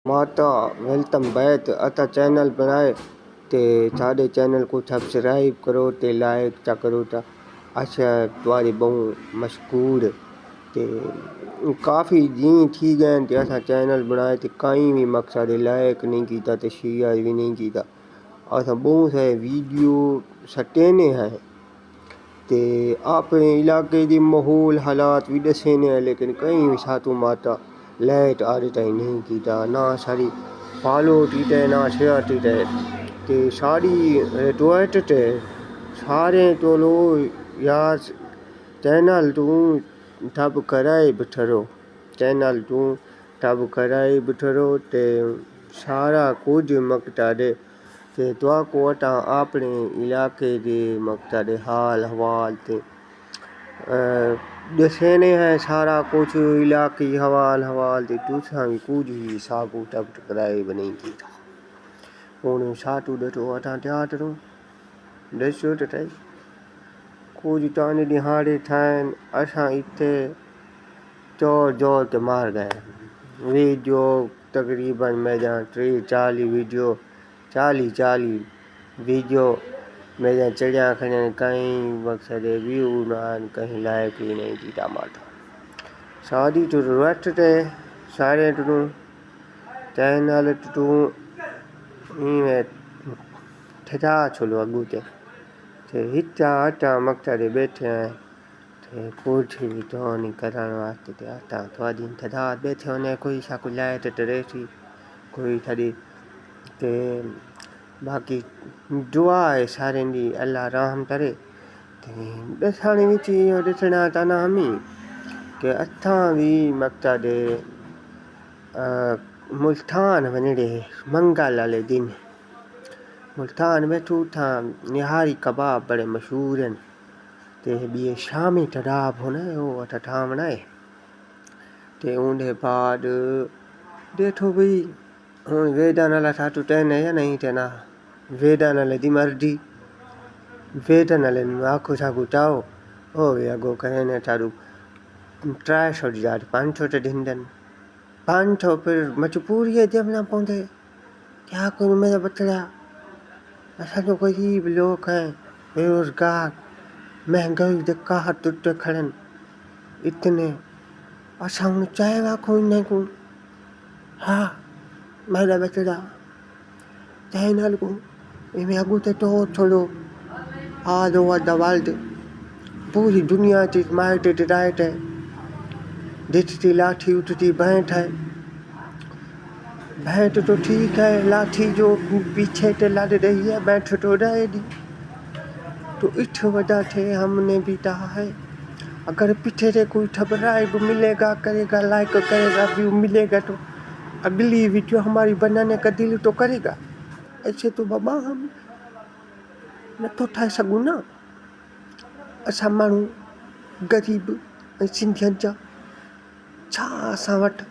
माता welcome back अता channel बनाए ते साढ़े चैनल को सब्सक्राइब करो ते लाइक चा करो ता अच्छा तुम्हारी बहु मशहूर ते काफ़ी जी थी गए ते असा चैनल बनाए ते कहीं भी मकसद लाइक नहीं किया ते शेयर भी नहीं किया असा बहुत सारे वीडियो सटेने हैं ते अपने इलाके के माहौल हालात भी दसेने हैं लेकिन कहीं भी सातू माता लाइट आज तक नहीं किया ना सारी फॉलो टीटे ना शेयर टीटे ते सारी रिक्वेस्ट टे सारे तो लो यार चैनल तू ठब कराए बिठरो चैनल तू ठब कराए बिठरो ते सारा कुछ मकता दे ते तो को अपने इलाके के मकता दे हाल हवाल ते दसेने हैं सारा कुछ इलाकी हवाल हवाल ते तुसा भी कुछ ही साकू टप कराए बनी की हूँ सातू डटो अटा त्याटरो दसो टटाई कुछ ताने दिहाड़े थान असा इतने जोर जोर के मार गए वीडियो तकरीबन मैं जहाँ 40 वीडियो 40 वीडियो मैं जहाँ चढ़िया खड़े कहीं मकसद व्यू ना कहीं लाइक ही नहीं जीता माता शादी तो रट टे सारे टू चैनल टू में ठेठा छोलो अगू ते हिता हटा मकसद बैठे हैं ते कुछ भी तो नहीं करने वास्ते ते हटा थोड़ा दिन ठेठा बैठे होने कोई सा कुछ लाए ते रेसी कोई थड़ी ते बाकी दुआ है सारे दी अल्लाह रहम करे ते दसाने विच इहो ॾिसणा था न हमी के अथा भी मकसद मुल्तान वञे मंगल वाले दिन मुल्तान में ठूठा निहारी कबाब बड़े मशहूर हैं ते बिए शामी टडाब होना वो ठठावना है ते उनके बाद देखो भाई हूँ वेदा नाला साटू टेने या नहीं टेना वेदा नाले दी मर्जी वेदा नाले आखो साकू चाओ ओ वे अगो कहने थारू ट्राई छोड़ जाट 500 ते दिन दिन 500 फिर मजबूरी है जब ना पहुंचे क्या करूँ मेरा बच्चा ऐसा तो गरीब लोग हैं बेरोजगार महंगाई के कहर टूटे खड़न इतने अच्छा उन्हें चाहेगा कोई नहीं को हाँ मेरा बच्चा चैनल को इन्हें अगू ते तो छोड़ो आज वो दवाल पूरी दुनिया की माइट राइट है दिखती लाठी उठती भेंट है भेंट तो ठीक है लाठी जो पीछे ते लड़ रही है बैठ तो रहेगी तो इस वजह से हमने भी कहा है अगर पीछे से कोई सब्सक्राइब मिलेगा करेगा लाइक करेगा व्यू मिलेगा तो अगली वीडियो हमारी बनाने का दिल तो करेगा ऐसे तो बाबा हम न तो ठाए सघूं न असां माण्हू गरीब ऐं सिंधियुनि जा छा असां वटि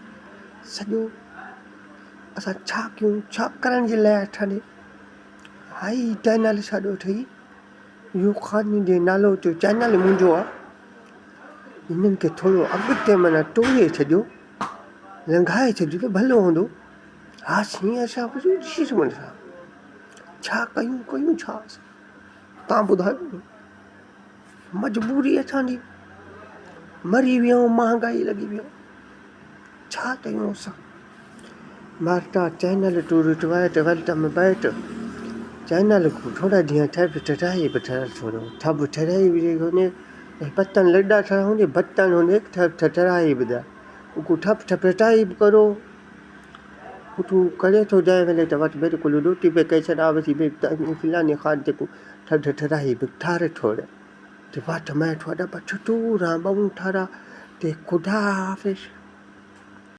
सॼो असां छा कयूं छा करण जे लाइ अठाने हाई चैनल साॾो ठही इहो ख़ानी जे नालो जो चैनल मुंहिंजो आहे हिननि खे थोरो अॻिते माना टोड़े छॾियो लंघाए छॾियो त भलो हूंदो हा साईं असां कुझु ॾिसी सघूं छा कयूं छा तव्हां ॿुधायो मजबूरी असांजी मरी वियूं महांगाई लॻी वियो छा कयूं असां मार्ता चैनल टू रिट्वाइट वेलकम बैक चैनल को थोड़ा ॾींहं ठब ठठाई बठर छोड़ो ठब ठराई भी होने बर्तन लड्डा ठरा होंगे बर्तन होने ठब ठठराई बदा उनको ठब ठपटाई करो तू करे तो जाए वेले तो वट बिल्कुल रोटी पे कैसे आवसी बे फिलाने खाते को ठब ठठराई बिठारे छोड़े ते वाट मैं थोड़ा बचतूरा बहु थारा ते खुदा हाफिज।